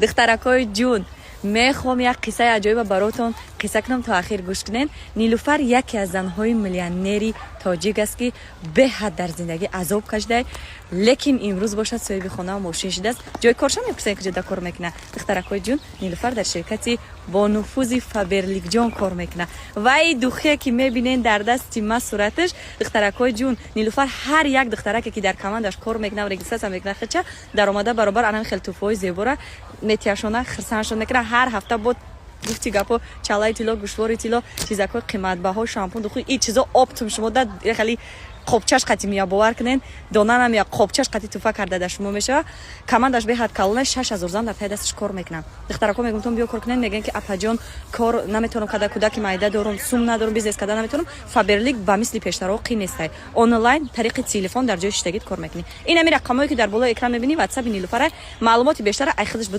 دخترکای جون میخوام یک قصه عجیب براتون قصه کنم تا آخر گوش کنین. نیلوفر یکی از زنهای میلیونری تاجیک است که به حد در زندگی عذاب کشیده، لیکن امروز باشد صاحب خانه و ماشین شده است. جای کارش هم یک کسی که جدا کار میکنه. دخترکای جون نیلوفر در شرکتی با نفوذ فابرلیک جان کار میکنه و این دوخه که میبینین در دست ما صورتش. دخترکای جون نیلوفر هر یک دخترک که در کماندش کار میکنه و رجیستر میکنه خچه درآمده برابر انم خیلی توفای زیبا نتیاشونه خرسانشون میکنه. هر هفته بود گفتی گپو چالای تیلو گوشواری تیلو چیزاکو قیمت بها شامپون دخو این چیزا اپتم شما در خیلی خوبچش قطی میا باور کنین دونان هم یا خوبچش قطی توفا کرده در شما میشه. کماندش به حد کلونه 6000 زن در پای دستش کار میکنم. دخترکو میگم تو بیا کار کنین میگن که اپا جون کار نمیتونم کدا کودک مایده دارم سوم ندارم بیزنس کدا نمیتونم. فابرلیک با مثل پیشتراقی نیست، آنلاین طریق تلفن در جای شتگیت کار میکنی. این همین رقمایی که در بالا اکران میبینی واتساپ نیلوفر معلومات بیشتر ای خودش